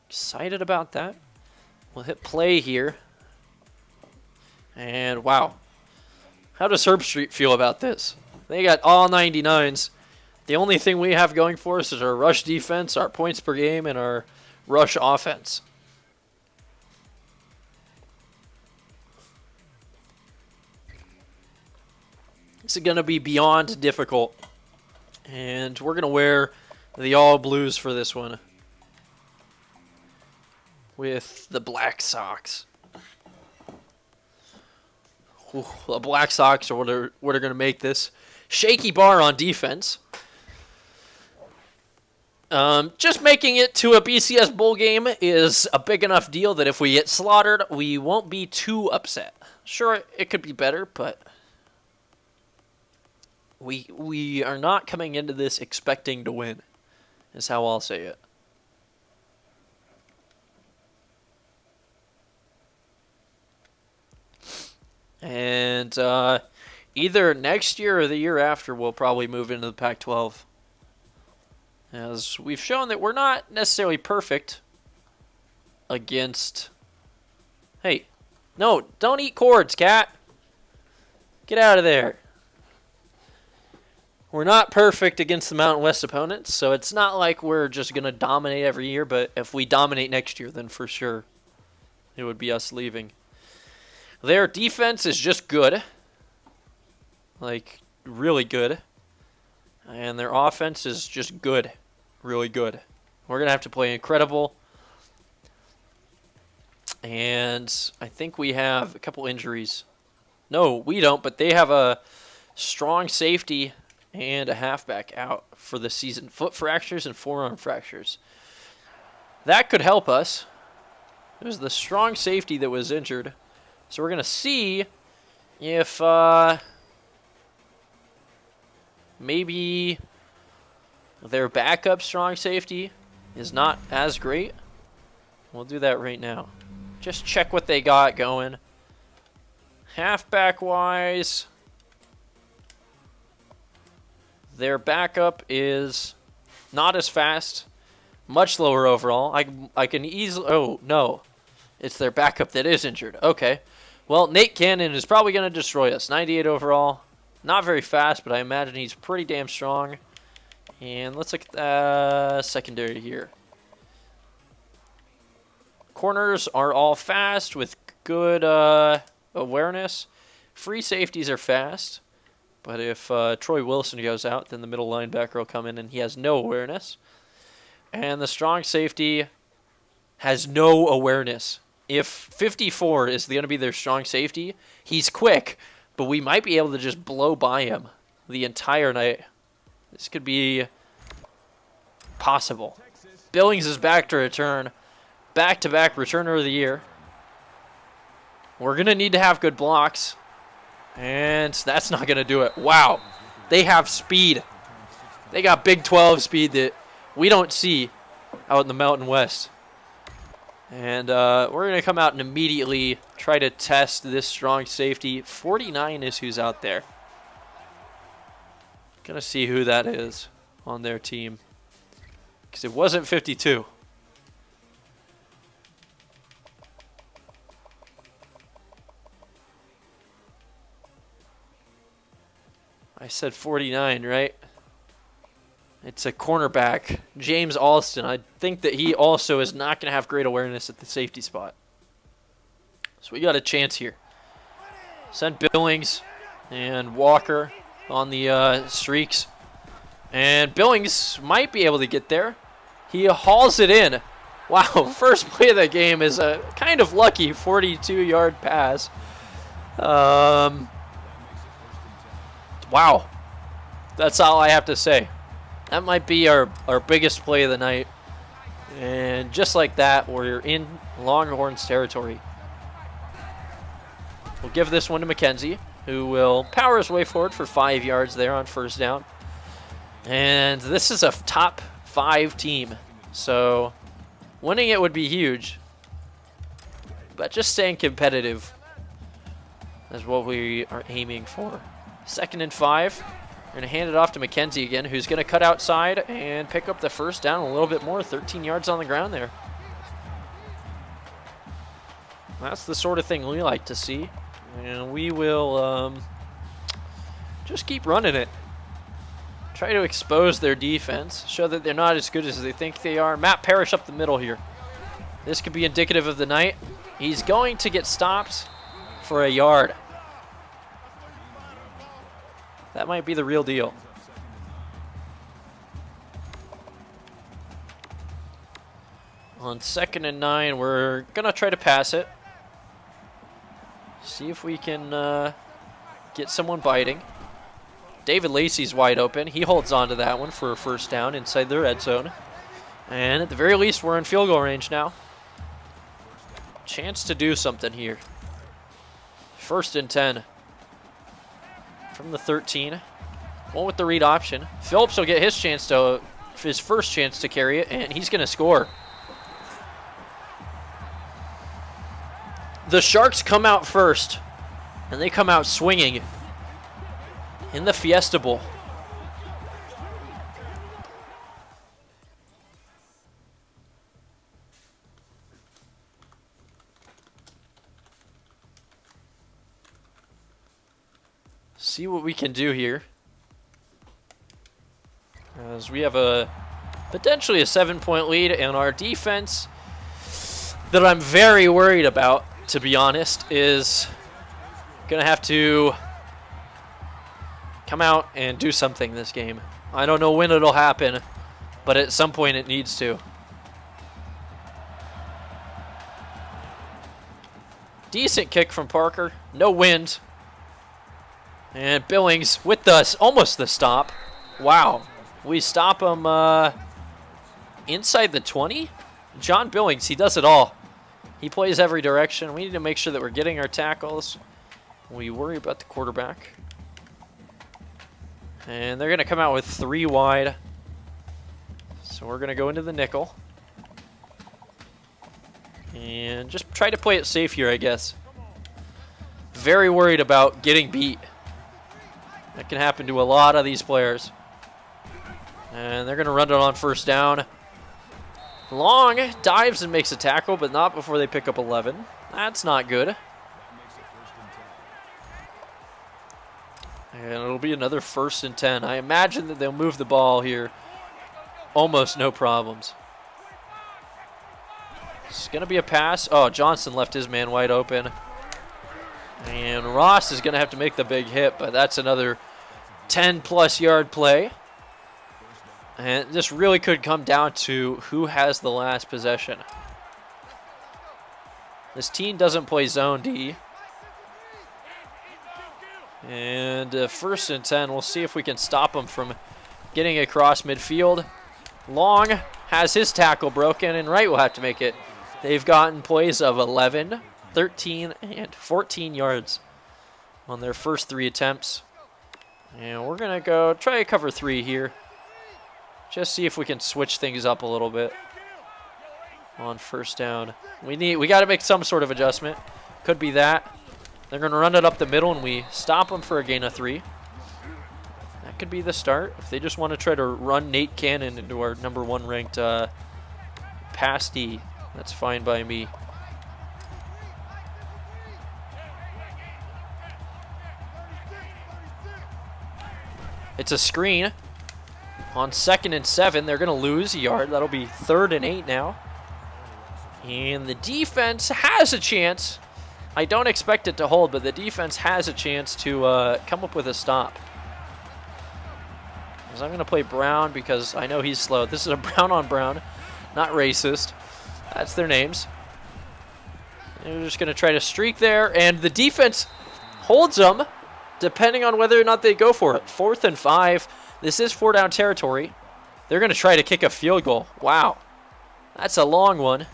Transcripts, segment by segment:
Excited about that. We'll hit play here. And wow. How does Herb Street feel about this? They got all 99s. The only thing we have going for us is our rush defense, our points per game, and our rush offense. This is going to be beyond difficult. And we're going to wear the all blues for this one. With the Black Sox. Ooh, the Black Sox are what are going to make this. Shaky bar on defense. Just making it to a BCS bowl game is a big enough deal that if we get slaughtered, we won't be too upset. Sure, it could be better, but we are not coming into this expecting to win, is how I'll say it. And either next year or the year after, we'll probably move into the Pac-12. As we've shown that we're not necessarily perfect against... Hey, no, don't eat cords, cat. Get out of there. We're not perfect against the Mountain West opponents, so it's not like we're just going to dominate every year, but if we dominate next year, then for sure it would be us leaving. Their defense is just good. Like, really good. And their offense is just good. Really good. We're going to have to play incredible. And I think we have a couple injuries. No, we don't, but they have a strong safety and a halfback out for the season. Foot fractures and forearm fractures. That could help us. It was the strong safety that was injured. So we're going to see if maybe their backup strong safety is not as great. We'll do that right now. Just check what they got going. Halfback-wise, their backup is not as fast, much lower overall. I can easily... Oh, no. It's their backup that is injured. Okay. Well, Nate Cannon is probably going to destroy us. 98 overall. Not very fast, but I imagine he's pretty damn strong. And let's look at the secondary here. Corners are all fast with good awareness. Free safeties are fast. But if Troy Wilson goes out, then the middle linebacker will come in and he has no awareness. And the strong safety has no awareness. If 54 is going to be their strong safety, he's quick, but we might be able to just blow by him the entire night. This could be possible. Billings is back to return. Back-to-back returner of the year. We're going to need to have good blocks. And that's not going to do it. Wow. They have speed. They got Big 12 speed that we don't see out in the Mountain West. And we're going to come out and immediately try to test this strong safety. 49 is who's out there. Going to see who that is on their team. Because it wasn't 52. I said 49, right? It's a cornerback, James Alston. I think that he also is not going to have great awareness at the safety spot. So we got a chance here. Send Billings and Walker on the streaks. And Billings might be able to get there. He hauls it in. Wow, first play of the game is a kind of lucky 42-yard pass. Wow. That's all I have to say. That might be our biggest play of the night. And just like that, we're in Longhorns territory. We'll give this one to McKenzie, who will power his way forward for 5 yards there on first down. And this is a top 5 team. So winning it would be huge. But just staying competitive is what we are aiming for. 2nd and 5. We're going to hand it off to McKenzie again, who's going to cut outside and pick up the first down a little bit more. 13 yards on the ground there. That's the sort of thing we like to see. And we will just keep running it. Try to expose their defense. Show that they're not as good as they think they are. Matt Parrish up the middle here. This could be indicative of the night. He's going to get stopped for a yard. That might be the real deal. On 2nd and 9, we're going to try to pass it. See if we can get someone biting. David Lacey's wide open. He holds on to that one for a first down inside the red zone. And at the very least, we're in field goal range now. Chance to do something here. 1st and 10. From the 13. One with the read option. Phillips will get his first chance to carry it, and he's going to score. The Sharks come out first, and they come out swinging in the Fiesta Bowl. See what we can do here, as we have potentially a 7-point lead, and our defense that I'm very worried about, to be honest, is gonna have to come out and do something this game. I don't know when it'll happen, but at some point it needs to. Decent kick from Parker. No wind. And Billings with almost the stop. Wow. We stop him inside the 20? John Billings, he does it all. He plays every direction. We need to make sure that we're getting our tackles. We worry about the quarterback. And they're going to come out with 3 wide. So we're going to go into the nickel. And just try to play it safe here, I guess. Very worried about getting beat. That can happen to a lot of these players. And they're going to run it on 1st down. Long dives and makes a tackle, but not before they pick up 11. That's not good. And it'll be another 1st and 10. I imagine that they'll move the ball here. Almost no problems. It's going to be a pass. Oh, Johnson left his man wide open. And Ross is going to have to make the big hit, but that's another 10-plus yard play. And this really could come down to who has the last possession. This team doesn't play zone D. And 1st and 10, we'll see if we can stop them from getting across midfield. Long has his tackle broken, and Wright will have to make it. They've gotten plays of 11, 13, and 14 yards on their first 3 attempts. And we're going to go try a cover 3 here. Just see if we can switch things up a little bit on 1st down. We got to make some sort of adjustment. Could be that. They're going to run it up the middle, and we stop them for a gain of 3. That could be the start. If they just want to try to run Nate Cannon into our number 1 ranked pass D, that's fine by me. It's a screen. On 2nd and 7, they're going to lose a yard. That'll be 3rd and 8 now. And the defense has a chance. I don't expect it to hold, but the defense has a chance to come up with a stop. Because I'm going to play Brown because I know he's slow. This is a Brown on Brown, not racist. That's their names. They're just going to try to streak there, and the defense holds them, depending on whether or not they go for it. 4th and 5. This is 4-down territory. They're going to try to kick a field goal. Wow. That's a long one.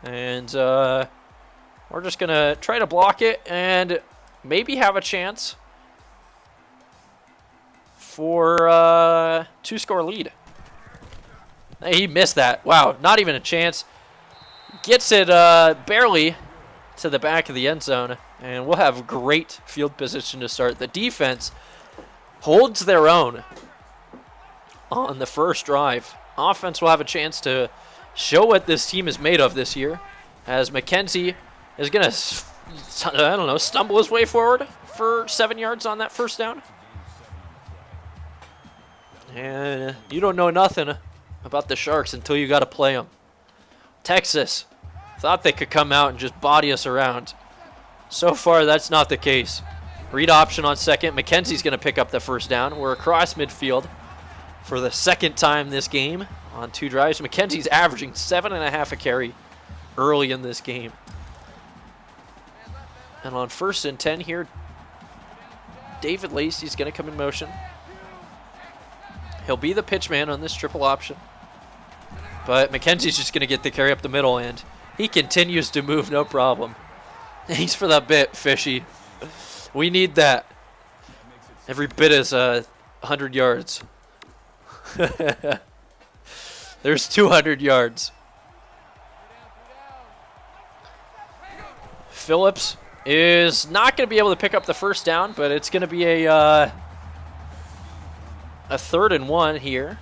And we're just going to try to block it and maybe have a chance for a 2-score lead. He missed that. Wow, not even a chance. Gets it barely to the back of the end zone. And we'll have great field position to start. The defense holds their own on the first drive. Offense will have a chance to show what this team is made of this year, as McKenzie is going to, I don't know, stumble his way forward for 7 yards on that first down. And you don't know nothing about the Sharks until you got to play them. Texas thought they could come out and just body us around. So far, that's not the case. Read option on second. McKenzie's going to pick up the first down. We're across midfield for the second time this game on 2 drives. McKenzie's averaging 7.5 a carry early in this game. And on 1st and 10 here, David Lacey's going to come in motion. He'll be the pitch man on this triple option. But McKenzie's just going to get the carry up the middle, and he continues to move no problem. Thanks for that bit, Fishy. We need that. Every bit is 100 yards. There's 200 yards. Phillips is not going to be able to pick up the first down, but it's going to be a 3rd and 1 here.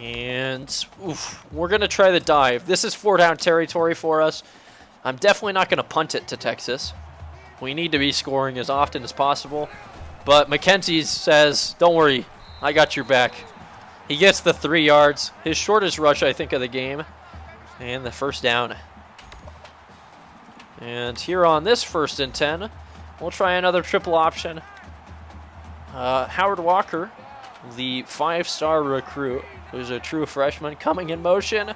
And we're going to try the dive. This is 4-down territory for us. I'm definitely not going to punt it to Texas. We need to be scoring as often as possible. But McKenzie says, don't worry, I got your back. He gets the 3 yards. His shortest rush, I think, of the game. And the first down. And here on this 1st and 10, we'll try another triple option. Howard Walker, the 5-star recruit, who's a true freshman, coming in motion.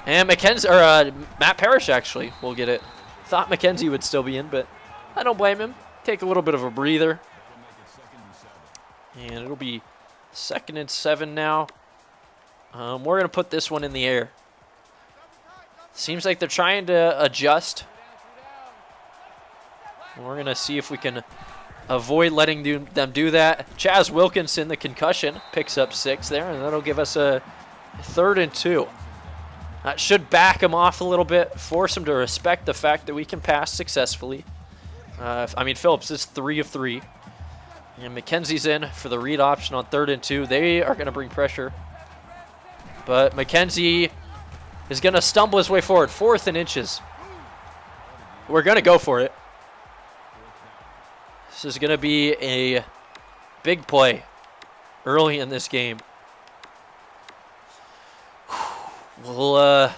And Matt Parrish actually will get it. Thought McKenzie would still be in, but I don't blame him. Take a little bit of a breather. And it'll be 2nd and 7 now. We're going to put this one in the air. Seems like they're trying to adjust. We're going to see if we can avoid letting them do that. Chaz Wilkinson, the concussion, picks up 6 there, and that'll give us a 3rd and 2. That should back him off a little bit, force him to respect the fact that we can pass successfully. Phillips is 3 of 3. And McKenzie's in for the read option on 3rd and 2. They are going to bring pressure. But McKenzie is going to stumble his way forward. 4th and inches. We're going to go for it. This is going to be a big play early in this game. We'll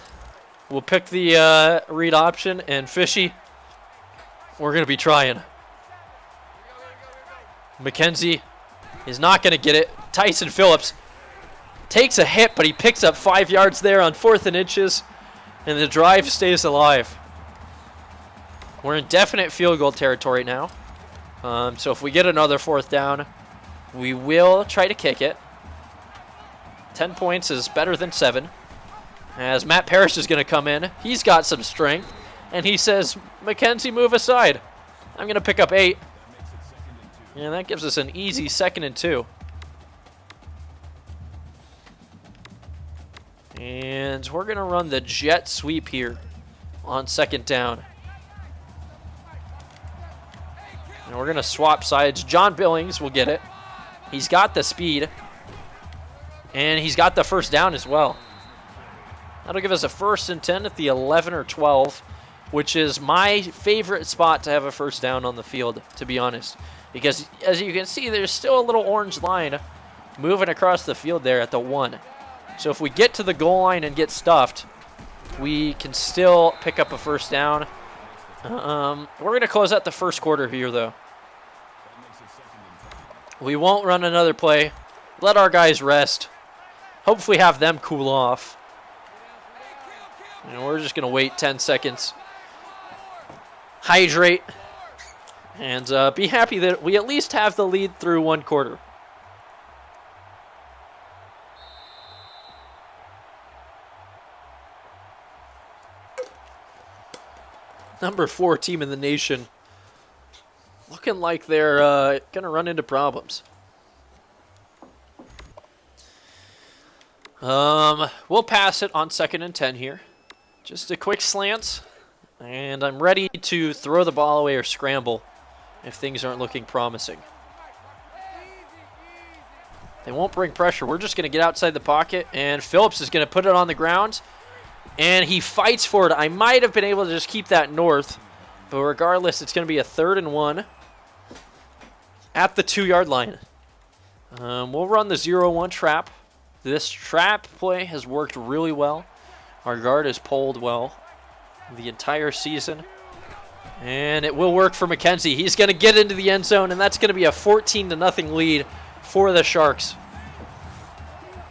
pick the read option, and Fishy, we're going to be trying. McKenzie is not going to get it. Tyson Phillips takes a hit, but he picks up 5 yards there on 4th and inches, and the drive stays alive. We're in definite field goal territory now. So if we get another 4th down, we will try to kick it. 10 points is better than 7. As Matt Parrish is going to come in. He's got some strength. And he says, McKenzie, move aside. I'm going to pick up 8. And that gives us an easy 2nd and 2. And we're going to run the jet sweep here on 2nd down. And we're going to swap sides. John Billings will get it. He's got the speed. And he's got the first down as well. That'll give us a 1st and 10 at the 11 or 12, which is my favorite spot to have a first down on the field, to be honest. Because as you can see, there's still a little orange line moving across the field there at the 1. So if we get to the goal line and get stuffed, we can still pick up a first down. We're going to close out the first quarter here, though. We won't run another play. Let our guys rest. Hopefully have them cool off. And we're just going to wait 10 seconds. Hydrate. And be happy that we at least have the lead through 1 quarter. Number 4 team in the nation. Looking like they're going to run into problems. We'll pass it on 2nd and 10 here. Just a quick slant. And I'm ready to throw the ball away or scramble if things aren't looking promising. They won't bring pressure. We're just going to get outside the pocket. And Phillips is going to put it on the ground. And he fights for it. I might have been able to just keep that north. But regardless, it's going to be a 3rd and 1 at the 2-yard line. We'll run the 0-1 trap. This trap play has worked really well. Our guard has pulled well the entire season. And it will work for McKenzie. He's going to get into the end zone, and that's going to be a 14-0 lead for the Sharks.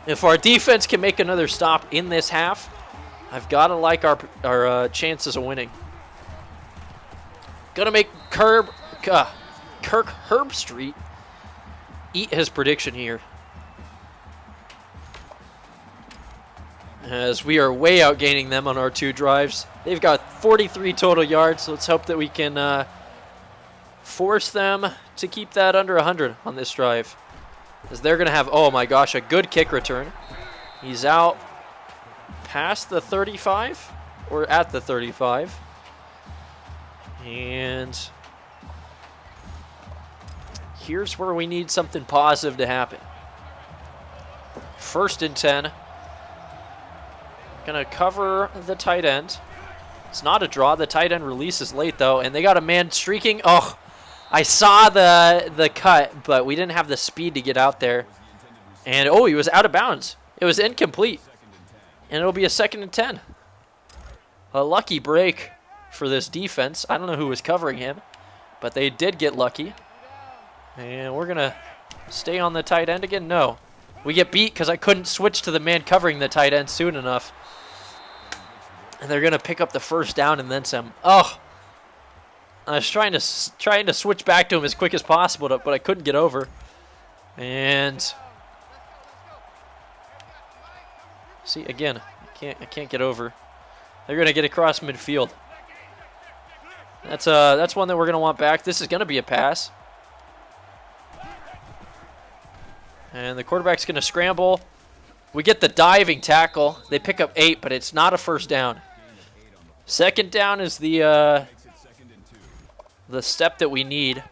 If our defense can make another stop in this half, I've got to like our chances of winning. Going to make Kirk Herbstreit eat his prediction here, as we are way outgaining them on our 2 drives. They've got 43 total yards. Let's hope that we can force them to keep that under 100 on this drive, as they're going to have, oh my gosh, a good kick return. He's out past the 35 or at the 35. And here's where we need something positive to happen. 1st and 10. Gonna cover the tight end. It's not a draw. The tight end releases late though, and they got a man streaking. Oh, I saw the cut, but we didn't have the speed to get out there. And oh, he was out of bounds. It was incomplete. And it'll be a 2nd and 10. A lucky break for this defense. I don't know who was covering him, but they did get lucky. And we're gonna stay on the tight end again. No, we get beat because I couldn't switch to the man covering the tight end soon enough. And they're gonna pick up the 1st down and then some. Oh, I was trying to switch back to him as quick as possible, but I couldn't get over. And see again, I can't get over. They're gonna get across midfield. That's one that we're gonna want back. This is gonna be a pass. And the quarterback's going to scramble. We get the diving tackle. They pick up 8, but it's not a 1st down. 2nd down is the step that we need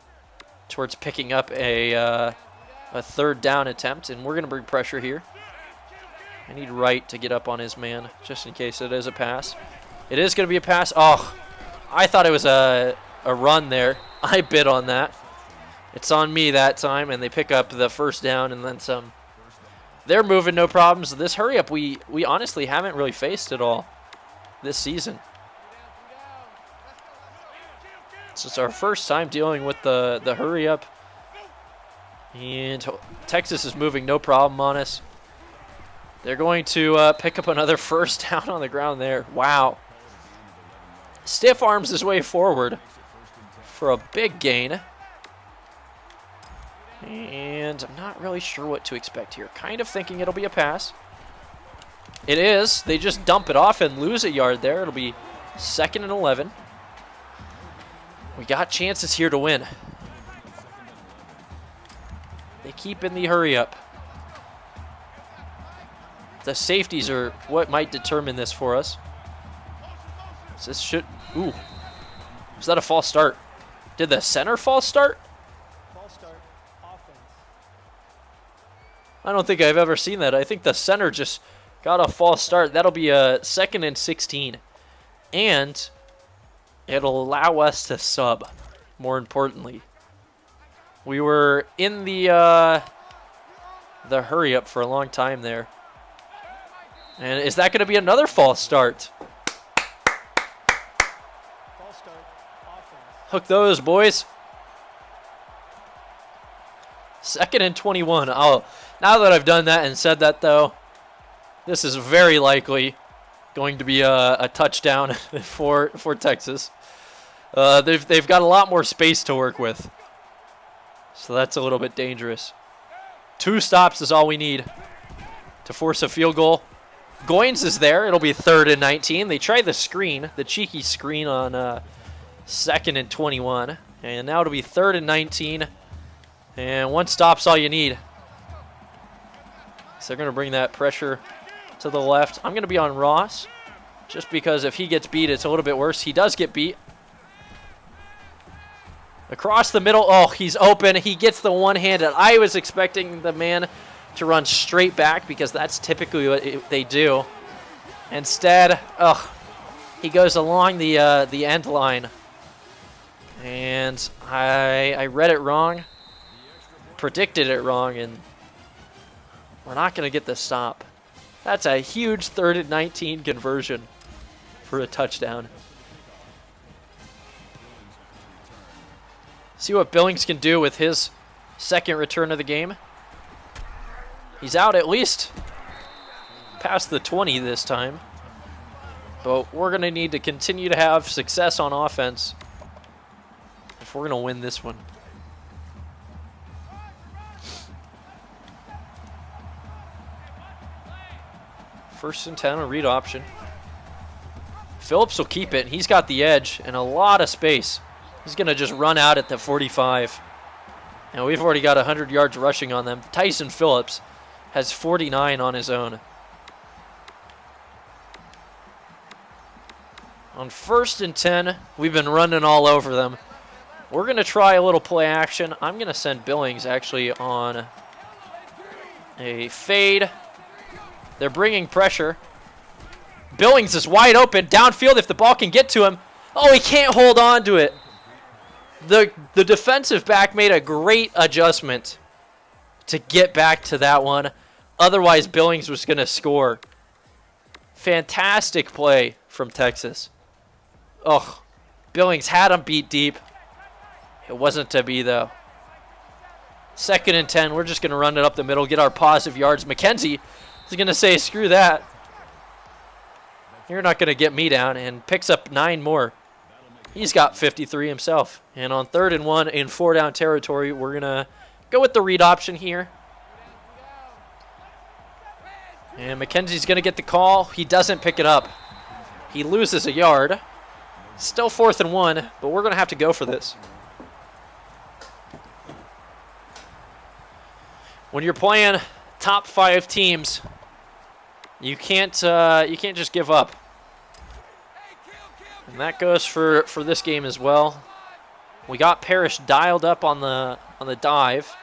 towards picking up a 3rd down attempt. And we're going to bring pressure here. I need Wright to get up on his man, just in case it is a pass. It is going to be a pass. Oh, I thought it was a run there. I bid on that. It's on me that time, and they pick up the 1st down and then some. They're moving no problems. This hurry up we honestly haven't really faced at all this season. So it's our first time dealing with the hurry up. And Texas is moving no problem on us. They're going to pick up another 1st down on the ground there. Wow. Stiff arms his way forward for a big gain. And I'm not really sure what to expect here. Kind of thinking it'll be a pass. It is. They just dump it off and lose a yard there. It'll be 2nd and 11. We got chances here to win. They keep in the hurry up. The safeties are what might determine this for us. This should... Ooh. Was that a false start? Did the center false start? I don't think I've ever seen that. I think the center just got a false start. That'll be a 2nd and 16. And it'll allow us to sub, more importantly. We were in the hurry up for a long time there. And is that going to be another false start? False start. Hook those, boys. 2nd and 21. Oh, now that I've done that and said that, though, this is very likely going to be a touchdown for Texas. They've got a lot more space to work with, so that's a little bit dangerous. 2 stops is all we need to force a field goal. Goins is there. It'll be 3rd and 19. They try the screen, the cheeky screen on 2nd and 21, and now it'll be 3rd and 19. And 1 stop's all you need. So they're going to bring that pressure to the left. I'm going to be on Ross, just because if he gets beat, it's a little bit worse. He does get beat. Across the middle. Oh, he's open. He gets the one-handed. I was expecting the man to run straight back because that's typically what they do. Instead, he goes along the end line. And I read it wrong, predicted it wrong, and we're not going to get the stop. That's a huge 3rd and 19 conversion for a touchdown. See what Billings can do with his second return of the game. He's out at least past the 20 this time. But we're going to need to continue to have success on offense if we're going to win this one. First and 10, a read option. Phillips will keep it. He's got the edge and a lot of space. He's going to just run out at the 45. And we've already got 100 yards rushing on them. Tyson Phillips has 49 on his own. On 1st and 10, we've been running all over them. We're going to try a little play action. I'm going to send Billings actually on a fade. They're bringing pressure. Billings is wide open downfield if the ball can get to him. Oh, he can't hold on to it. The defensive back made a great adjustment to get back to that one. Otherwise, Billings was going to score. Fantastic play from Texas. Oh, Billings had him beat deep. It wasn't to be, though. 2nd and 10. We're just going to run it up the middle, get our positive yards. McKenzie is going to say, screw that. You're not going to get me down, and picks up 9 more. He's got 53 himself. And on 3rd and 1 in 4-down territory, we're going to go with the read option here. And McKenzie's going to get the call. He doesn't pick it up. He loses a yard. Still 4th and 1, but we're going to have to go for this. When you're playing top 5 teams, you can't just give up. And that goes for this game as well. We got Parrish dialed up on the dive.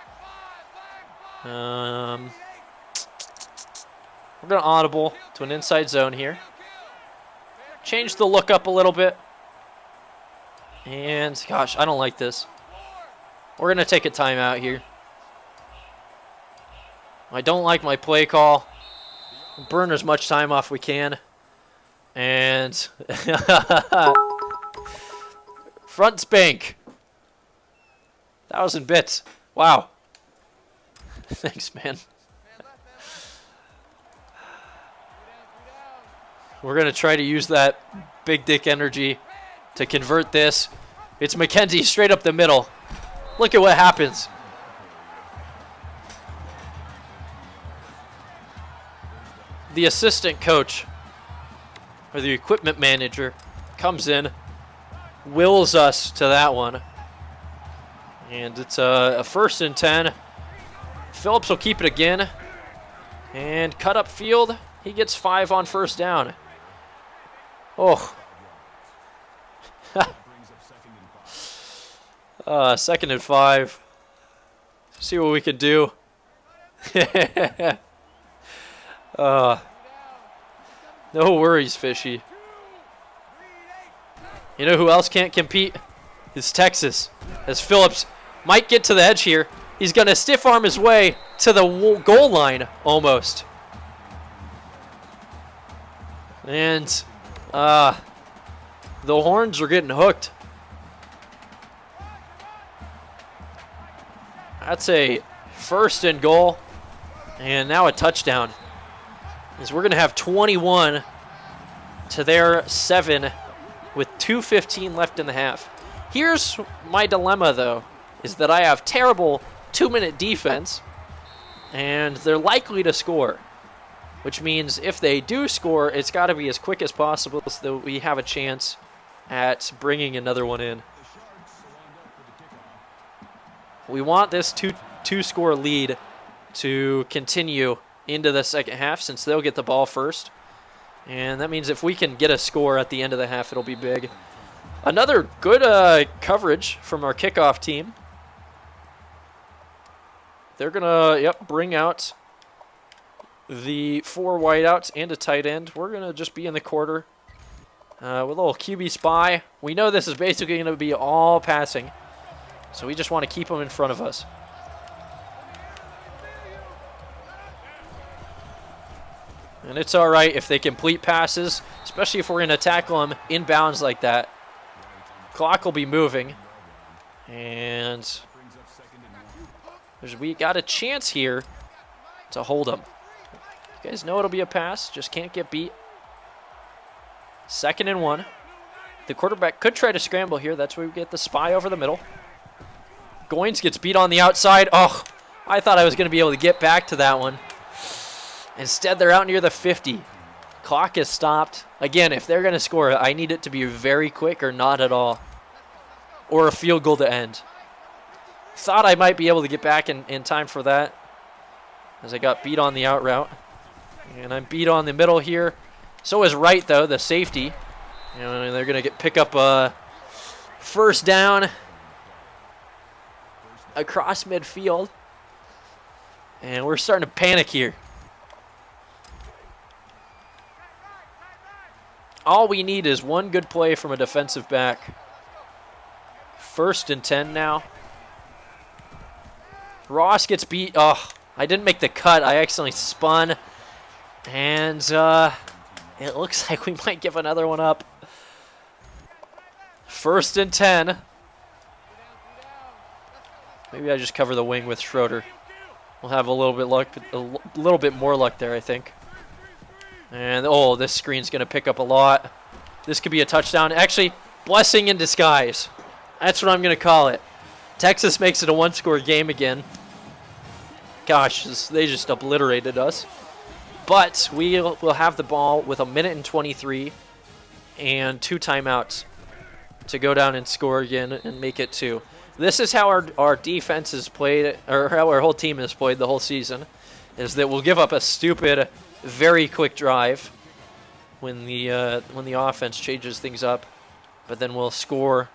We're going to audible to an inside zone here. Change the look up a little bit. And, gosh, I don't like this. We're going to take a timeout here. I don't like my play call. Burn as much time off we can. And front spank. 1,000 bits. Wow. Thanks, man. We're going to try to use that big dick energy to convert this. It's McKenzie straight up the middle. Look at what happens. The assistant coach, or the equipment manager, comes in, wills us to that one. And it's a 1st and 10. Phillips will keep it again. And cut up field. He gets 5 on 1st down. Oh. 2nd and 5. See what we can do. No worries, Fishy. You know who else can't compete? It's Texas. As Phillips might get to the edge here. He's going to stiff arm his way to the goal line almost. And the horns are getting hooked. That's a 1st and goal. And now a touchdown. As we're going to have 21 to their 7 with 2:15 left in the half. Here's my dilemma, though, is that I have terrible 2-minute defense, and they're likely to score, which means if they do score, it's got to be as quick as possible so that we have a chance at bringing another one in. We want this two-score lead to continue into the second half since they'll get the ball first. And that means if we can get a score at the end of the half, it'll be big. Another good coverage from our kickoff team. They're going to, bring out the 4 wideouts and a tight end. We're going to just be in the quarter with a little QB spy. We know this is basically going to be all passing, so we just want to keep them in front of us. And it's all right if they complete passes, especially if we're going to tackle them inbounds like that. Clock will be moving. And we got a chance here to hold them. You guys know it'll be a pass, just can't get beat. 2nd and 1. The quarterback could try to scramble here. That's where we get the spy over the middle. Goins gets beat on the outside. Oh, I thought I was going to be able to get back to that one. Instead, they're out near the 50. Clock is stopped. Again, if they're going to score, I need it to be very quick or not at all. Or a field goal to end. Thought I might be able to get back in time for that, as I got beat on the out route. And I'm beat on the middle here. So is Wright, though, the safety. And they're going to pick up a first down across midfield. And we're starting to panic here. All we need is one good play from a defensive back. 1st and 10 now. Ross gets beat. Oh, I didn't make the cut. I accidentally spun. And it looks like we might give another one up. 1st and 10. Maybe I just cover the wing with Schroeder. We'll have a little bit more luck there, I think. And, oh, this screen's going to pick up a lot. This could be a touchdown. Actually, blessing in disguise. That's what I'm going to call it. Texas makes it a 1-score game again. Gosh, they just obliterated us. But we'll have the ball with 1:23 and 2 timeouts to go down and score again and make it 2. This is how our defense has played, or how our whole team has played the whole season, is that we'll give up a stupid, very quick drive when the offense changes things up, but then we'll score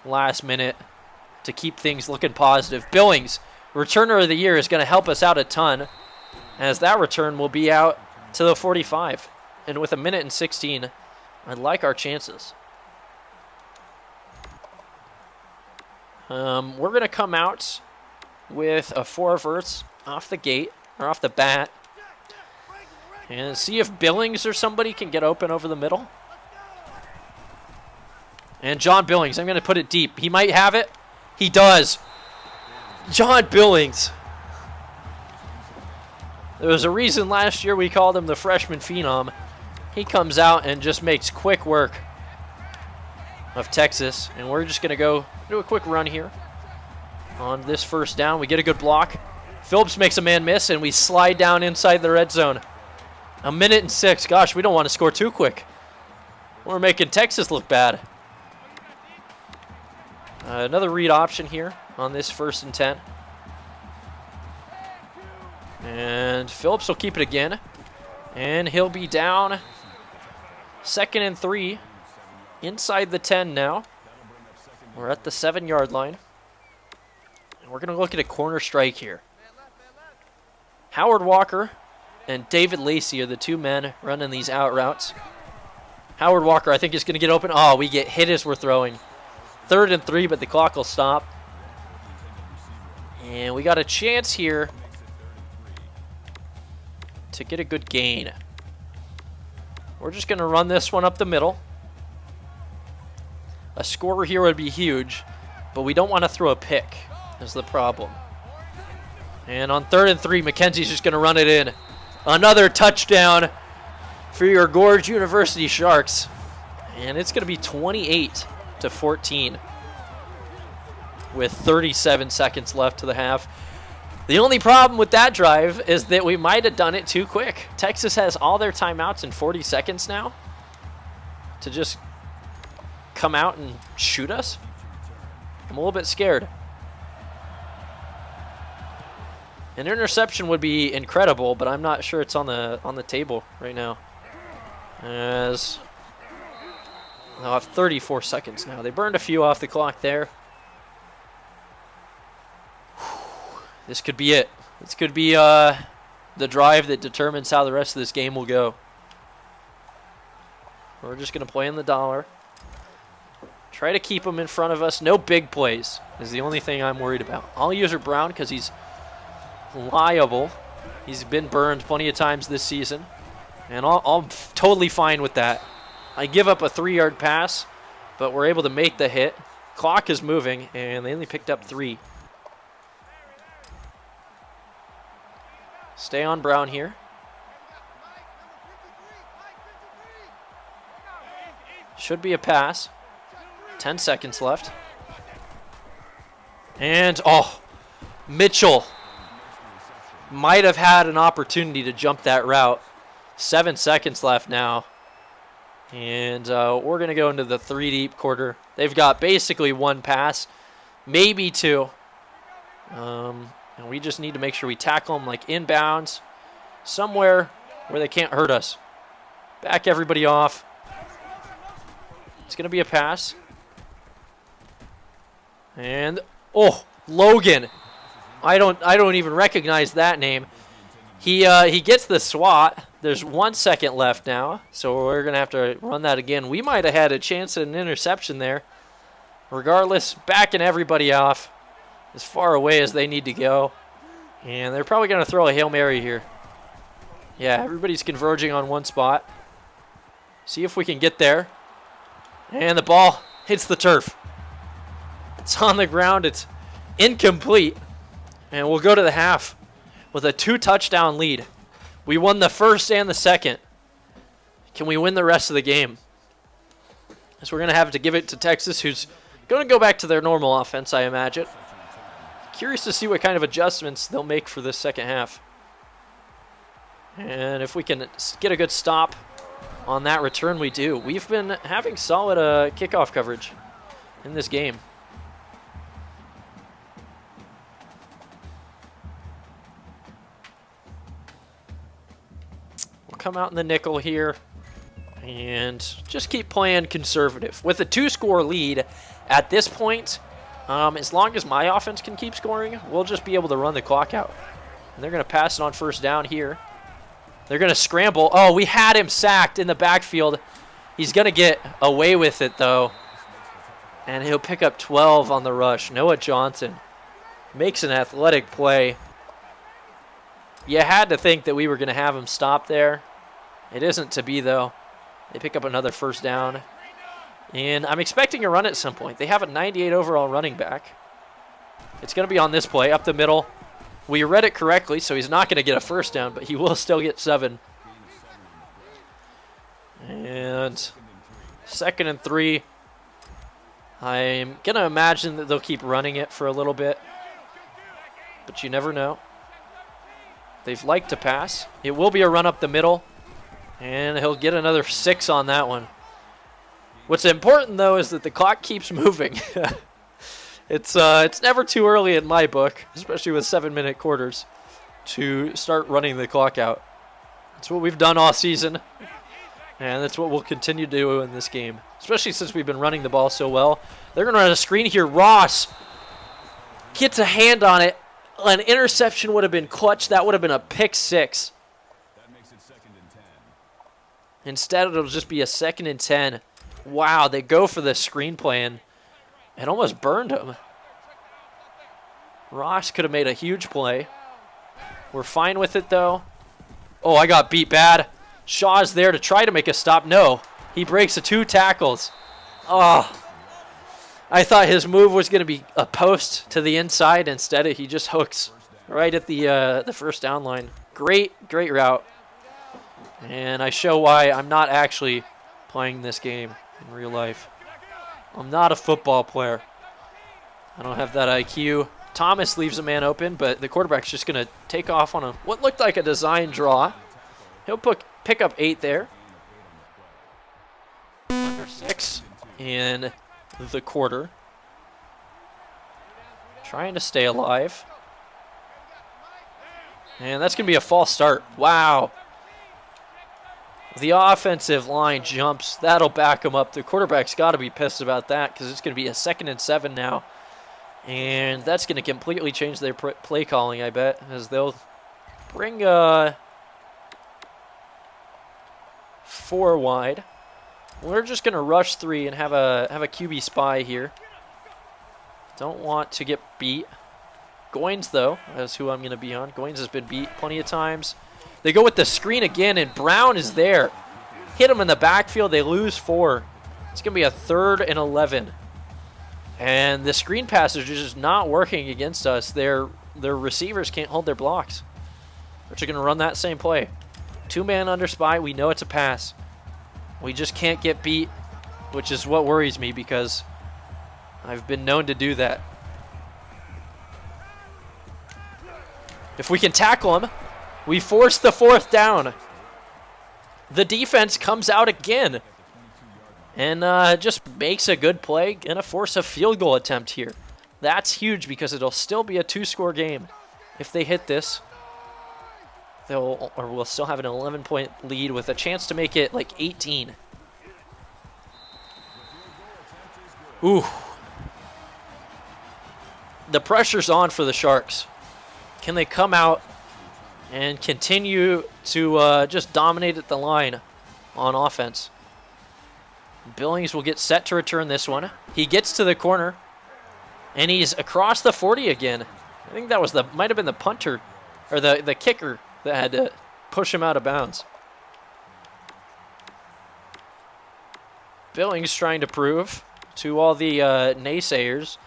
last minute to keep things looking positive. Billings, returner of the year, is going to help us out a ton, as that return will be out to the 45. And with 1:16, I like our chances. We're going to come out with a 4 verts off the gate, or off the bat, and see if Billings or somebody can get open over the middle. And John Billings, I'm going to put it deep. He might have it. He does. John Billings. There was a reason last year we called him the freshman phenom. He comes out and just makes quick work of Texas. And we're just going to go do a quick run here on this 1st down. We get a good block. Phillips makes a man miss, and we slide down inside the red zone. 1:06. Gosh, we don't want to score too quick. We're making Texas look bad. Another read option here on this 1st and 10. And Phillips will keep it again. And he'll be down 2nd and 3. Inside the 10 now. We're at the 7-yard line. And we're going to look at a corner strike here. Howard Walker and David Lacey are the 2 men running these out routes. Howard Walker, I think, is going to get open. Oh, we get hit as we're throwing. 3rd and 3, but the clock will stop. And we got a chance here to get a good gain. We're just going to run this one up the middle. A score here would be huge, but we don't want to throw a pick is the problem. And on 3rd and 3, McKenzie's just going to run it in. Another touchdown for your Gorge University Sharks. And it's going to be 28-14 with 37 seconds left to the half. The only problem with that drive is that we might have done it too quick. Texas has all their timeouts in 40 seconds now to just come out and shoot us. I'm a little bit scared. An interception would be incredible, but I'm not sure it's on the table right now. As they'll have 34 seconds now. They burned a few off the clock there. This could be it. This could be the drive that determines how the rest of this game will go. We're just going to play in the dollar. Try to keep him in front of us. No big plays is the only thing I'm worried about. I'll use Brown because he's liable. He's been burned plenty of times this season. And I'm totally fine with that. I give up a 3-yard pass, but we're able to make the hit. Clock is moving, and they only picked up 3. Stay on Brown here. Should be a pass. 10 seconds left. And, Mitchell might have had an opportunity to jump that route. 7 seconds left now. And we're going to go into the 3-deep quarter. They've got basically 1 pass, maybe 2. And we just need to make sure we tackle them like inbounds, somewhere where they can't hurt us. Back everybody off. It's going to be a pass. And, Logan. I don't even recognize that name. He gets the swat. There's 1 second left now, so we're going to have to run that again. We might have had a chance at an interception there. Regardless, backing everybody off as far away as they need to go. And they're probably going to throw a Hail Mary here. Yeah, everybody's converging on one spot. See if we can get there. And the ball hits the turf. It's on the ground. It's incomplete. And we'll go to the half with a 2-touchdown lead. We won the first and the second. Can we win the rest of the game? So we're going to have to give it to Texas, who's going to go back to their normal offense, I imagine. Curious to see what kind of adjustments they'll make for this second half. And if we can get a good stop on that return, we do. We've been having solid kickoff coverage in this game. We'll come out in the nickel here and just keep playing conservative. With a 2-score lead at this point, as long as my offense can keep scoring, we'll just be able to run the clock out. And they're going to pass it on first down here. They're going to scramble. Oh, we had him sacked in the backfield. He's going to get away with it, though. And he'll pick up 12 on the rush. Noah Johnson makes an athletic play. You had to think that we were going to have him stop there. It isn't to be, though. They pick up another first down. And I'm expecting a run at some point. They have a 98 overall running back. It's going to be on this play, up the middle. We read it correctly, so he's not going to get a first down, but he will still get 7. And 2nd and 3. I'm going to imagine that they'll keep running it for a little bit, but you never know. They've liked to pass. It will be a run up the middle, and he'll get another 6 on that one. What's important, though, is that the clock keeps moving. It's never too early in my book, especially with 7-minute quarters, to start running the clock out. That's what we've done all season, and that's what we'll continue to do in this game, especially since we've been running the ball so well. They're going to run a screen here. Ross gets a hand on it. An interception would have been clutch. That would have been a pick 6. That makes it 2nd and 10. Instead, it'll just be a 2nd and 10. Wow, they go for the screenplay, and it almost burned him. Ross could have made a huge play. We're fine with it, though. Oh, I got beat bad. Shaw's there to try to make a stop. No, he breaks the 2 tackles. Oh, I thought his move was going to be a post to the inside. Instead, he just hooks right at the first down line. Great route. And I show why I'm not actually playing this game in real life. I'm not a football player. I don't have that IQ. Thomas leaves a man open, but the quarterback's just going to take off on what looked like a design draw. He'll pick up 8 there. Under 6 in the quarter. Trying to stay alive. And that's going to be a false start. Wow. The offensive line jumps. That'll back him up. The quarterback's got to be pissed about that because it's going to be a 2nd and 7 now. And that's going to completely change their play calling, I bet, as they'll bring 4 wide. We're just gonna rush 3 and have a QB spy here. Don't want to get beat. Goins though, is who I'm gonna be on. Goins has been beat plenty of times. They go with the screen again, and Brown is there. Hit him in the backfield. They lose 4. It's gonna be a 3rd and 11. And the screen passage is just not working against us. Their receivers can't hold their blocks. We're just gonna run that same play. 2-man under spy. We know it's a pass. We just can't get beat, which is what worries me because I've been known to do that. If we can tackle him, we force the 4th down. The defense comes out again and just makes a good play. Gonna force a field goal attempt here. That's huge because it'll still be a 2-score game. If they hit this, we'll still have an 11-point lead with a chance to make it like 18. Ooh. The pressure's on for the Sharks. Can they come out and continue to just dominate at the line on offense? Billings will get set to return this one. He gets to the corner, and he's across the 40 again. I think that was might have been the punter, or the kicker that had to push him out of bounds. Billings trying to prove to all the naysayers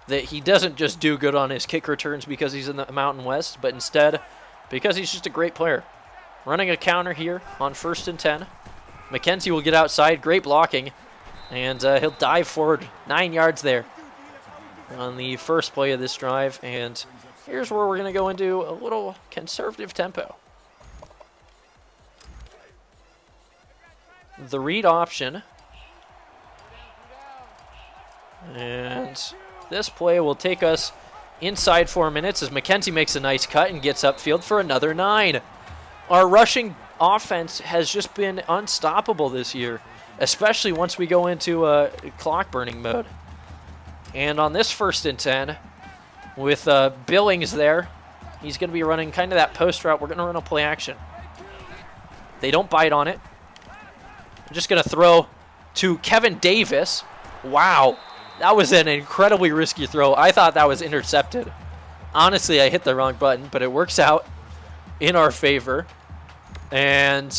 that he doesn't just do good on his kick returns because he's in the Mountain West, but instead because he's just a great player. Running a counter here on 1st and 10. McKenzie will get outside, great blocking, and he'll dive forward 9 yards there on the first play of this drive. And here's where we're going to go into a little conservative tempo. The read option. And this play will take us inside 4 minutes as McKenzie makes a nice cut and gets upfield for another 9. Our rushing offense has just been unstoppable this year, especially once we go into clock burning mode. And on this 1st and 10, with Billings there, he's going to be running kind of that post route. We're going to run a play action. They don't bite on it. I'm just going to throw to Kevin Davis. Wow. That was an incredibly risky throw. I thought that was intercepted. Honestly, I hit the wrong button, but it works out in our favor. And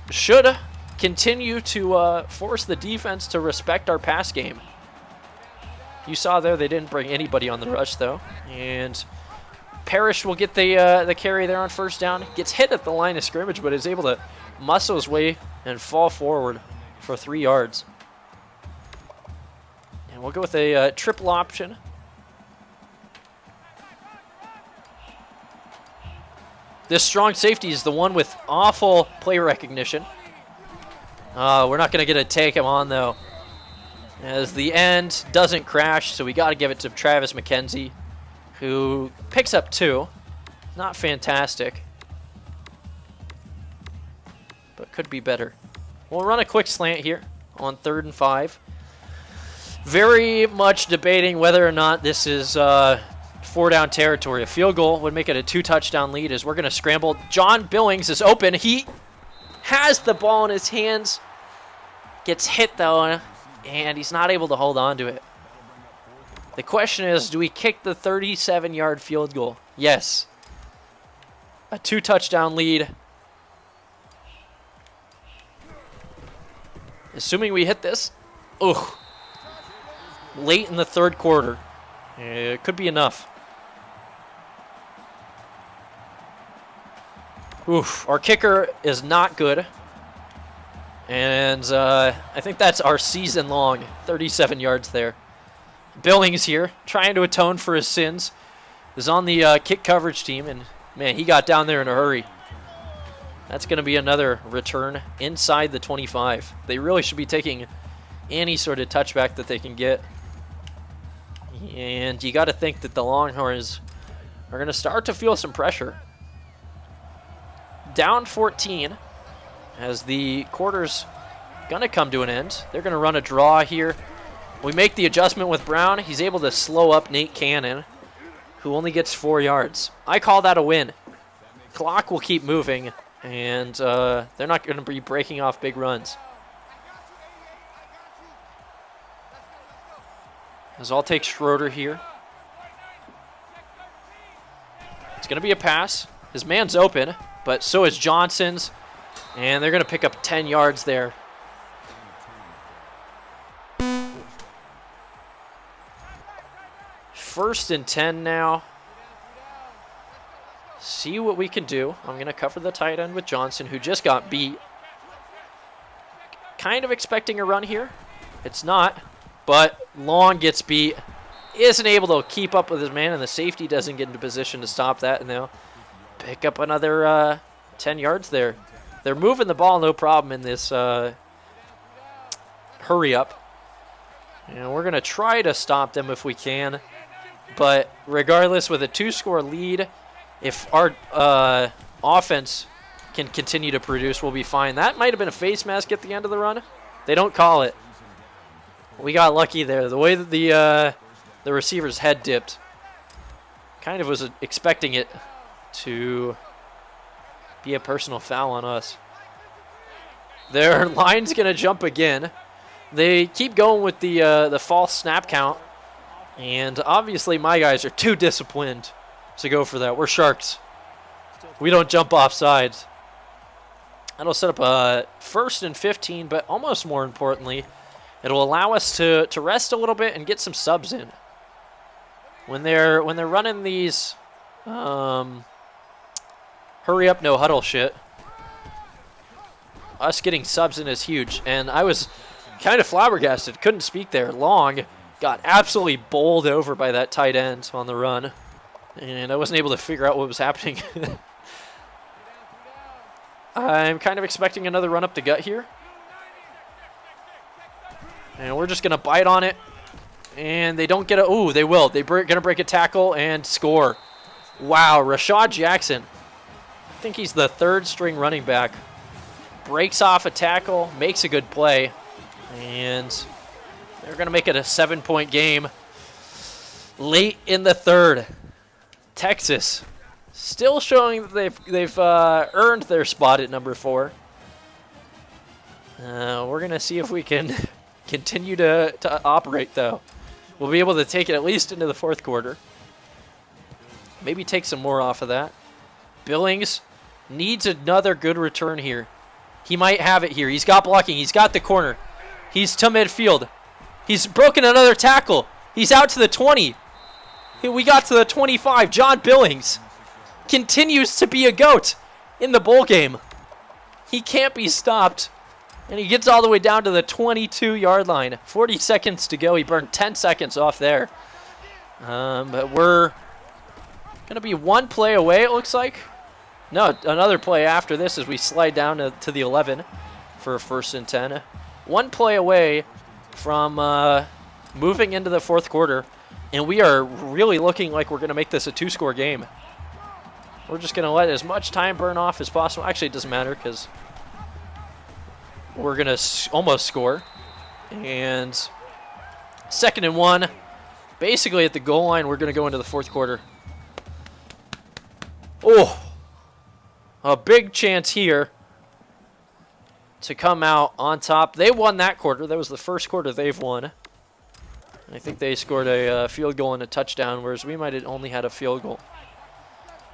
should continue to force the defense to respect our pass game. You saw there they didn't bring anybody on the rush, though. And Parrish will get the carry there on 1st down. Gets hit at the line of scrimmage, but is able to muscle his way and fall forward for 3 yards. And we'll go with a triple option. This strong safety is the one with awful play recognition. We're not going to get to take him on, though, as the end doesn't crash, so we got to give it to Travis McKenzie, who picks up 2. Not fantastic, but could be better. We'll run a quick slant here on 3rd and 5. Very much debating whether or not this is 4-down territory. A field goal would make it a 2-touchdown lead as we're going to scramble. John Billings is open. He has the ball in his hands. Gets hit, though, and he's not able to hold on to it. The question is, do we kick the 37-yard field goal? Yes. A 2-touchdown lead. Assuming we hit this. Ugh. Late in the 3rd quarter. It could be enough. Oof. Our kicker is not good. And I think that's our season long. 37 yards there. Billings here, trying to atone for his sins. Is on the kick coverage team, and man, he got down there in a hurry. That's going to be another return inside the 25. They really should be taking any sort of touchback that they can get. And you got to think that the Longhorns are going to start to feel some pressure. Down 14 as the quarter's going to come to an end. They're going to run a draw here. We make the adjustment with Brown. He's able to slow up Nate Cannon, who only gets 4 yards. I call that a win. clock will keep moving, and they're not going to be breaking off big runs. As I'll take Schroeder here. It's going to be a pass. His man's open, but so is Johnson's, and they're going to pick up 10 yards there. First and 10 now. See what we can do. I'm going to cover the tight end with Johnson, who just got beat. Kind of expecting a run here. It's not, but Long gets beat. Isn't able to keep up with his man, and the safety doesn't get into position to stop that, and they'll pick up another 10 yards there. They're moving the ball no problem in this hurry up. And we're going to try to stop them if we can. But regardless, with a 2-score lead, if our offense can continue to produce, we'll be fine. That might have been a face mask at the end of the run. They don't call it. We got lucky there. The way that the receiver's head dipped, kind of was expecting it to be a personal foul on us. Their line's going to jump again. They keep going with the false snap count, and obviously my guys are too disciplined to go for that. We're Sharks. We don't jump off sides. That'll set up a 1st and 15, but almost more importantly, it'll allow us to rest a little bit and get some subs in. When they're running these hurry up, no huddle shit, us getting subs in is huge. And I was kind of flabbergasted, couldn't speak there. Long got absolutely bowled over by that tight end on the run, and I wasn't able to figure out what was happening. I'm kind of expecting another run up the gut here. And we're just going to bite on it. And they don't get a... Ooh, they will. They're going to break a tackle and score. Wow, Rashad Jackson. I think he's the 3rd-string running back. Breaks off a tackle, makes a good play. And they're going to make it a 7-point game. Late in the 3rd. Texas still showing that they've earned their spot at number 4. We're going to see if we can continue to operate, though. We'll be able to take it at least into the 4th quarter. Maybe take some more off of that. Billings needs another good return here. He might have it here. He's got blocking. He's got the corner. He's to midfield. He's broken another tackle. He's out to the 20. We got to the 25. John Billings continues to be a GOAT in the bowl game. He can't be stopped. And he gets all the way down to the 22-yard line. 40 seconds to go. He burned 10 seconds off there. But we're going to be one play away, it looks like. No, another play after this as we slide down to the 11 for a 1st and 10. One play away from moving into the 4th quarter. And we are really looking like we're going to make this a 2-score game. We're just going to let as much time burn off as possible. Actually, it doesn't matter because we're going to almost score. And 2nd and 1. Basically at the goal line, we're going to go into the 4th quarter. Oh, a big chance here to come out on top. They won that quarter. That was the 1st quarter they've won. I think they scored a field goal and a touchdown, whereas we might have only had a field goal.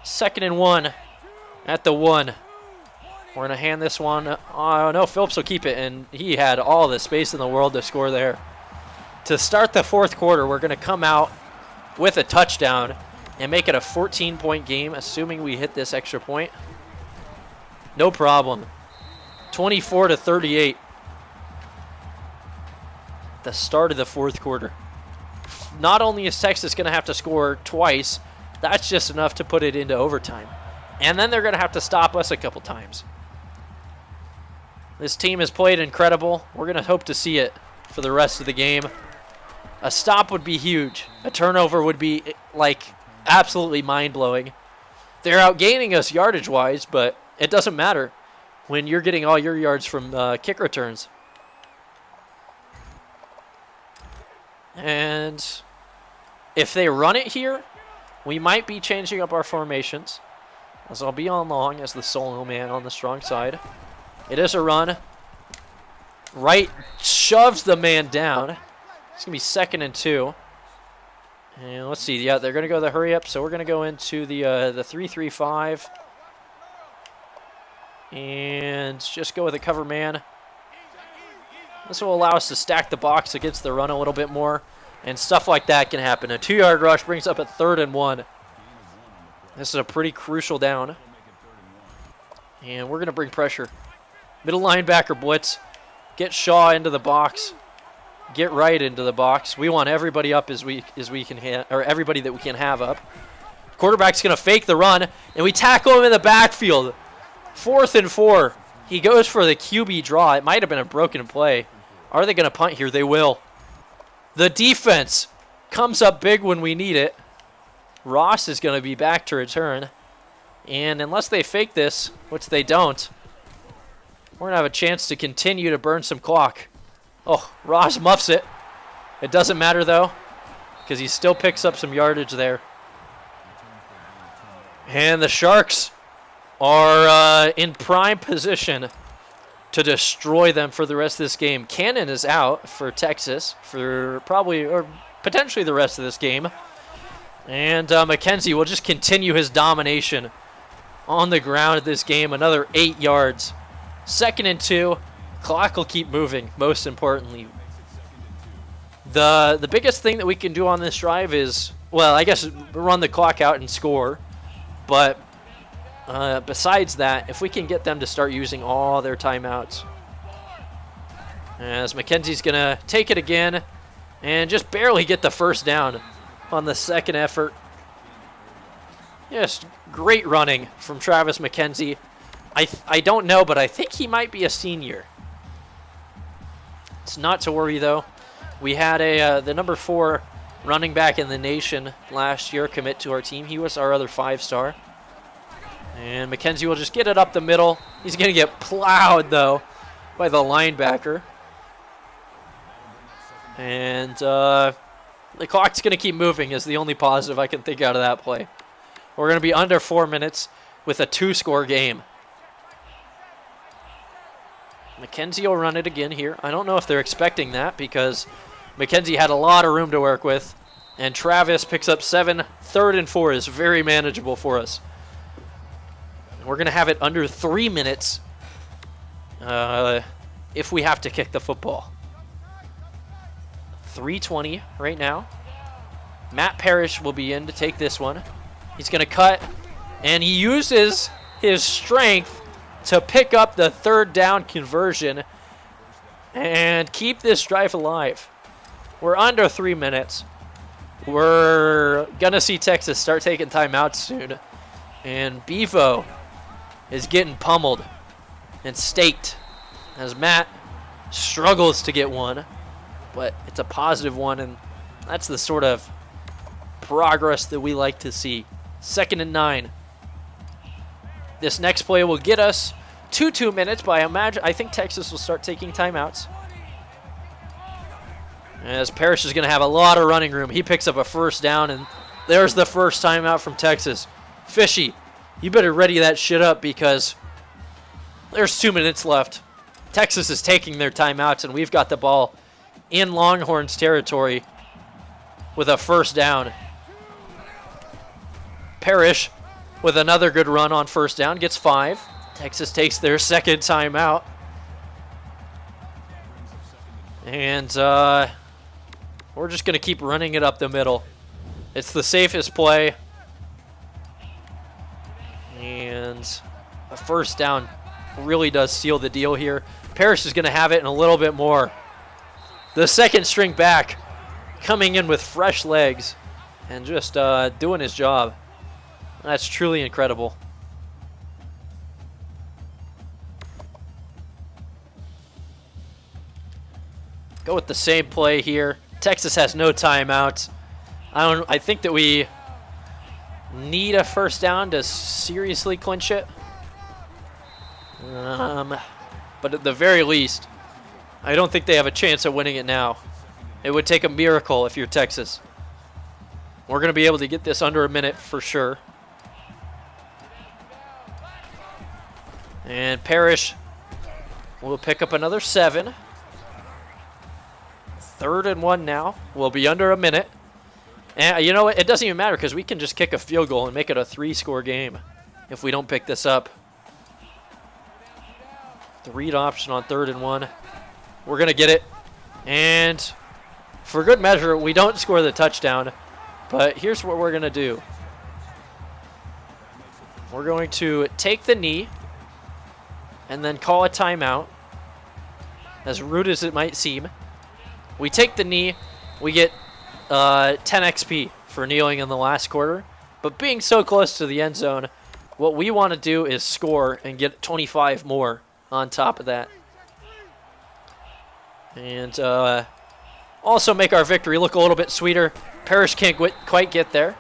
2nd and 1 at the 1. We're going to hand this one. Oh, no, Phillips will keep it, and he had all the space in the world to score there. To start the 4th quarter, we're going to come out with a touchdown and make it a 14-point game, assuming we hit this extra point. No problem. 24-38. The start of the 4th quarter. Not only is Texas going to have to score twice, that's just enough to put it into overtime. And then they're going to have to stop us a couple times. This team has played incredible. We're going to hope to see it for the rest of the game. A stop would be huge. A turnover would be, like, absolutely mind-blowing. They're outgaining us yardage-wise, but it doesn't matter when you're getting all your yards from kick returns. And if they run it here, we might be changing up our formations. as I'll be on long as the solo man on the strong side. It is a run. Right shoves the man down. It's going to be 2nd and 2. And let's see. Yeah, they're going to go the hurry up, so we're going to go into the 3-3-5. And just go with a cover man. This will allow us to stack the box against the run a little bit more. And stuff like that can happen. A 2-yard rush brings up a 3rd and 1. This is a pretty crucial down. And we're going to bring pressure. Middle linebacker blitz. Get Shaw into the box. Get Wright into the box. We want everybody up as we can or everybody that we can have up. Quarterback's going to fake the run, and we tackle him in the backfield. 4th and 4. He goes for the QB draw. It might have been a broken play. Are they going to punt here? They will. The defense comes up big when we need it. Ross is going to be back to return. And unless they fake this, which they don't, we're going to have a chance to continue to burn some clock. Oh, Ross muffs it. It doesn't matter, though, because he still picks up some yardage there. And the Sharks are in prime position to destroy them for the rest of this game. Cannon is out for Texas for probably or potentially the rest of this game. And McKenzie will just continue his domination on the ground of this game. Another 8 yards. 2nd and 2. Clock will keep moving, most importantly. The biggest thing that we can do on this drive is, well, I guess run the clock out and score. But besides that, if we can get them to start using all their timeouts. As McKenzie's going to take it again and just barely get the first down on the 2nd effort. Yes, great running from Travis McKenzie. I don't know, but I think he might be a senior. It's not to worry, though. We had the number 4 running back in the nation last year commit to our team. He was our other 5-star. And McKenzie will just get it up the middle. He's going to get plowed, though, by the linebacker. And the clock's going to keep moving is the only positive I can think out of that play. We're going to be under 4 minutes with a 2-score game. McKenzie will run it again here. I don't know if they're expecting that because McKenzie had a lot of room to work with. And Travis picks up 7. 3rd and 4 is very manageable for us. We're going to have it under 3 minutes if we have to kick the football. 3:20 right now. Matt Parrish will be in to take this one. He's going to cut, and he uses his strength to pick up the 3rd down conversion and keep this drive alive. We're under 3 minutes. We're going to see Texas start taking timeouts soon. And Bevo is getting pummeled and staked as Matt struggles to get one. But it's a positive one, and that's the sort of progress that we like to see. 2nd and 9. This next play will get us to 2 minutes, but I think Texas will start taking timeouts. As Parrish is going to have a lot of running room. He picks up a 1st down, and there's the first timeout from Texas. Fishy, you better ready that shit up because there's 2 minutes left. Texas is taking their timeouts, and we've got the ball in Longhorns territory with a 1st down. Parrish with another good run on 1st down, gets 5. Texas takes their 2nd timeout. And we're just going to keep running it up the middle. It's the safest play. And a 1st down really does seal the deal here. Parrish is going to have it and a little bit more. The 2nd string back coming in with fresh legs and just doing his job. That's truly incredible. Go with the same play here. Texas has no timeouts. I think that we need a 1st down to seriously clinch it. But at the very least, I don't think they have a chance of winning it now. It would take a miracle if you're Texas. We're going to be able to get this under a minute for sure. And Parrish will pick up another 7. 3rd and 1 now. We'll be under a minute. And you know what? It doesn't even matter because we can just kick a field goal and make it a 3-score game if we don't pick this up. The read option on 3rd and 1. We're going to get it. And for good measure, we don't score the touchdown. But here's what we're going to do. We're going to take the knee and then call a timeout. As rude as it might seem. We take the knee. We get 10 XP for kneeling in the last quarter. But being so close to the end zone, what we want to do is score and get 25 more on top of that. And also make our victory look a little bit sweeter. Parrish can't quite get there.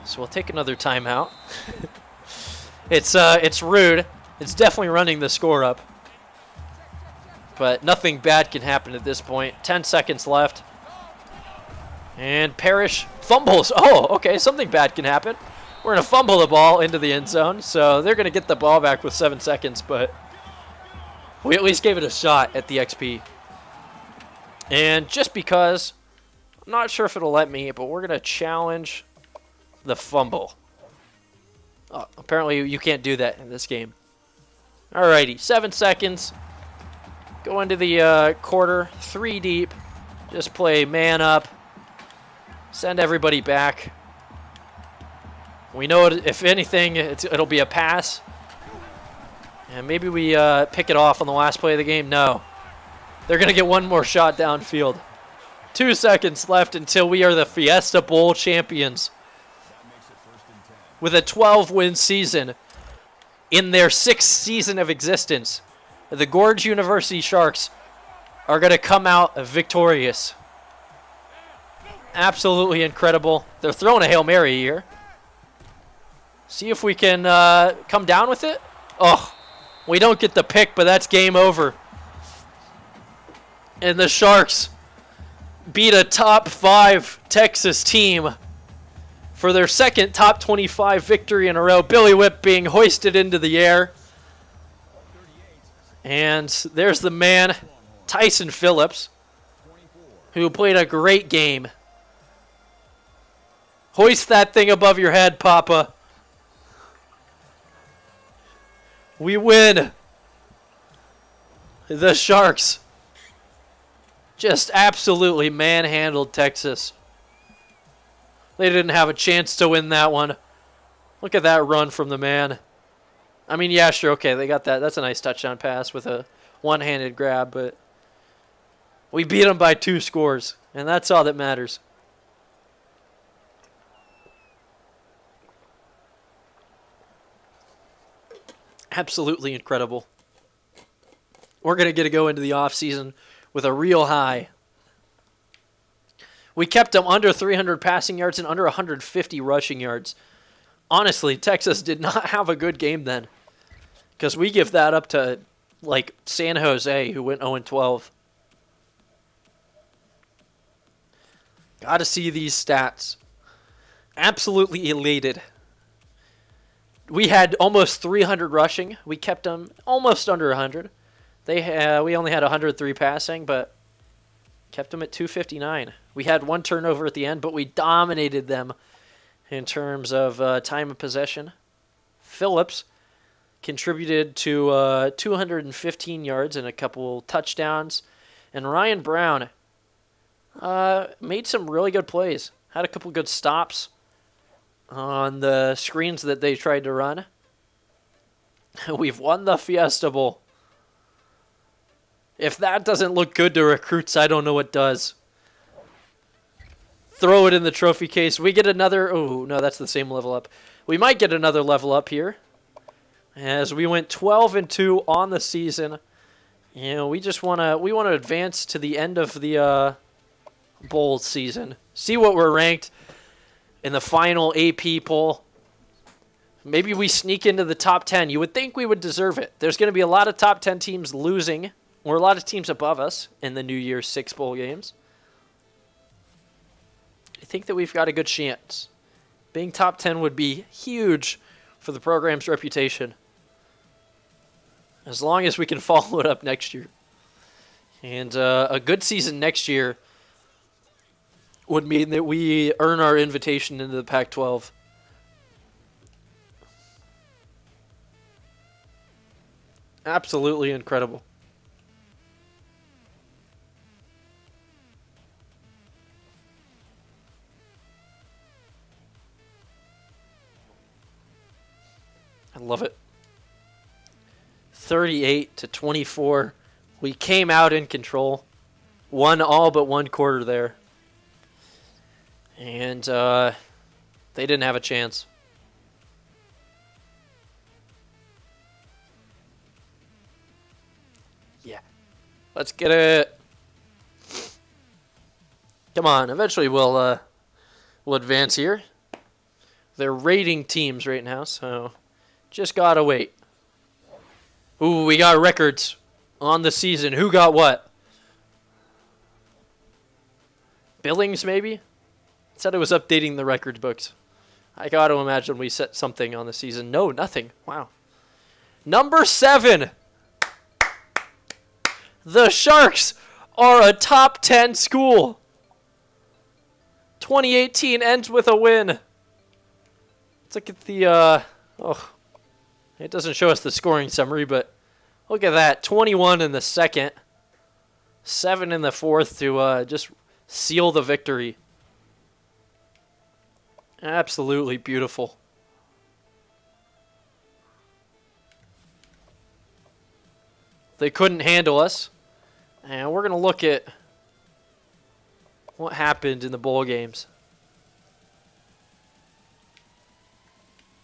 So we'll take another timeout. It's rude. It's definitely running the score up. But nothing bad can happen at this point. 10 seconds left. And Parrish fumbles. Oh, okay, something bad can happen. We're going to fumble the ball into the end zone. So they're going to get the ball back with 7 seconds. But we at least gave it a shot at the XP. And just because, I'm not sure if it'll let me, but we're going to challenge the fumble. Oh, apparently you can't do that in this game. Alrighty, 7 seconds. Go into the quarter, 3 deep. Just play man up. Send everybody back. We know if anything, it'll be a pass. And maybe we pick it off on the last play of the game. No. They're going to get one more shot downfield. 2 seconds left until we are the Fiesta Bowl champions. With a 12-win season in their 6th season of existence, the Gorge University Sharks are going to come out victorious. Absolutely incredible. They're throwing a Hail Mary here. See if we can come down with it. Oh, we don't get the pick, but that's game over. And the Sharks beat a top 5 Texas team for their 2nd top 25 victory in a row. Billy Whip being hoisted into the air. And there's the man, Tyson Phillips, who played a great game. Hoist that thing above your head, Papa. We win. The Sharks just absolutely manhandled Texas. They didn't have a chance to win that one. Look at that run from the man. I mean, yeah, sure, okay, they got that. That's a nice touchdown pass with a one-handed grab, but we beat them by 2 scores, and that's all that matters. Absolutely incredible. We're going to get to go into the offseason with a real high. We kept them under 300 passing yards and under 150 rushing yards. Honestly, Texas did not have a good game then. Because we give that up to, like, San Jose, who went 0-12. Got to see these stats. Absolutely elated. We had almost 300 rushing. We kept them almost under 100. We only had 103 passing, but kept them at 259. We had 1 turnover at the end, but we dominated them in terms of time of possession. Phillips contributed to 215 yards and a couple touchdowns. And Ryan Brown made some really good plays. Had a couple good stops on the screens that they tried to run. We've won the Fiesta Bowl. If that doesn't look good to recruits, I don't know what does. Throw it in the trophy case. We get another... Oh, no, that's the same level up. We might get another level up here. As we went 12-2 on the season. You know, we just want to advance to the end of the bowl season. See what we're ranked in the final AP poll. Maybe we sneak into the top 10. You would think we would deserve it. There's going to be a lot of top 10 teams losing, or a lot of teams above us in the New Year's 6 bowl games. I think that we've got a good chance. Being top 10 would be huge for the program's reputation. as long as we can follow it up next year. And a good season next year would mean that we earn our invitation into the Pac-12. Absolutely incredible. I love it. 38-24. We came out in control. Won all but one quarter there. And they didn't have a chance. Yeah. Let's get it. Come on. Eventually we'll advance here. They're rating teams right now, so just gotta wait. Ooh, we got records on the season. Who got what? Billings, maybe? It said it was updating the records books. I gotta imagine we set something on the season. No, nothing. Wow. Number 7. The Sharks are a top 10 school. 2018 ends with a win. Let's look at the, it doesn't show us the scoring summary, but look at that. 21 in the second, 7 in the fourth to just seal the victory. Absolutely beautiful. They couldn't handle us. And we're going to look at what happened in the bowl games.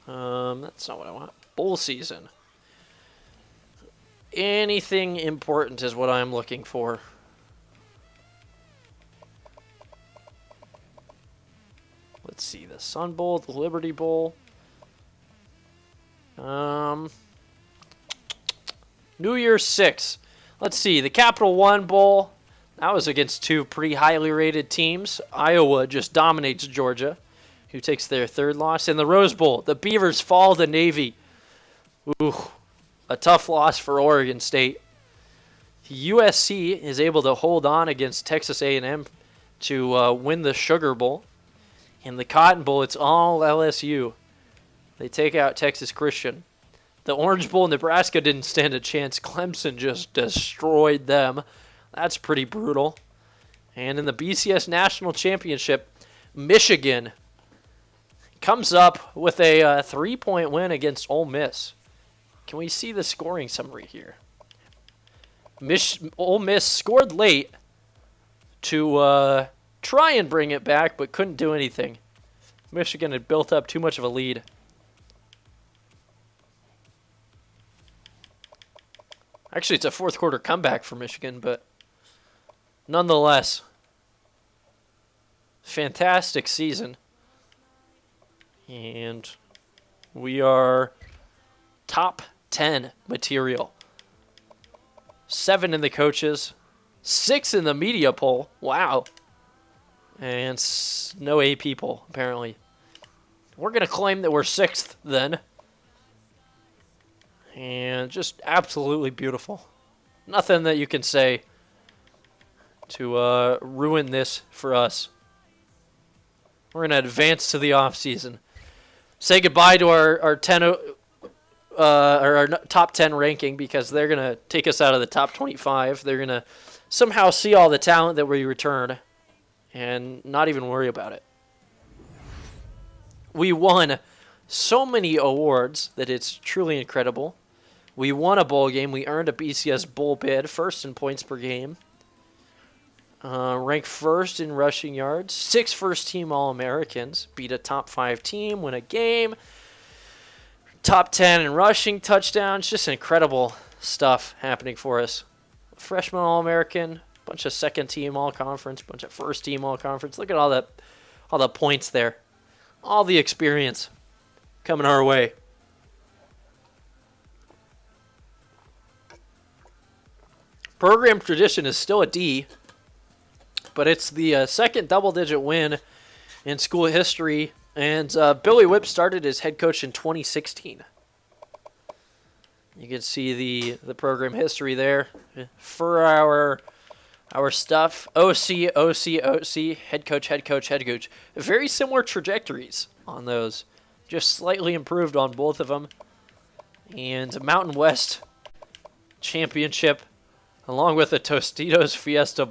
That's not what I want. Bowl season. Anything important is what I'm looking for. Let's see, the Sun Bowl, the Liberty Bowl. NY6. Let's see, the Capital One Bowl. That was against two pretty highly rated teams. Iowa just dominates Georgia, who takes their third loss. In the Rose Bowl, the Beavers fall to Navy. Ooh, a tough loss for Oregon State. USC is able to hold on against Texas A&M to win the Sugar Bowl. In the Cotton Bowl, it's all LSU. They take out Texas Christian. The Orange Bowl, Nebraska didn't stand a chance. Clemson just destroyed them. That's pretty brutal. And in the BCS National Championship, Michigan comes up with a 3-point win against Ole Miss. Can we see the scoring summary here? Ole Miss scored late to try and bring it back, but couldn't do anything. Michigan had built up too much of a lead. Actually, it's a fourth quarter comeback for Michigan, but nonetheless, fantastic season. And we are top 10 material. 7 in the coaches, 6 in the media poll. Wow. And no AP poll, apparently. We're going to claim that we're 6th then. And just absolutely beautiful. Nothing that you can say to ruin this for us. We're going to advance to the offseason. Say goodbye to our top 10 ranking because they're going to take us out of the top 25. They're going to somehow see all the talent that we return and not even worry about it. We won so many awards that it's truly incredible. We won a bowl game. We earned a BCS bowl bid, first in points per game. Ranked first in rushing yards. 6 first-team All-Americans. Beat a top 5 team, win a game. Top 10 in rushing touchdowns. Just incredible stuff happening for us. Freshman All-American. Bunch of second-team All-Conference. Bunch of first-team All-Conference. Look at all the points there. All the experience coming our way. Program tradition is still a D, but it's the second double-digit win in school history, and Billy Whipp started as head coach in 2016. You can see the program history there. For our stuff, OC, OC, OC, head coach, head coach, head coach. Very similar trajectories on those. Just slightly improved on both of them. And Mountain West championship, along with the Tostitos Fiesta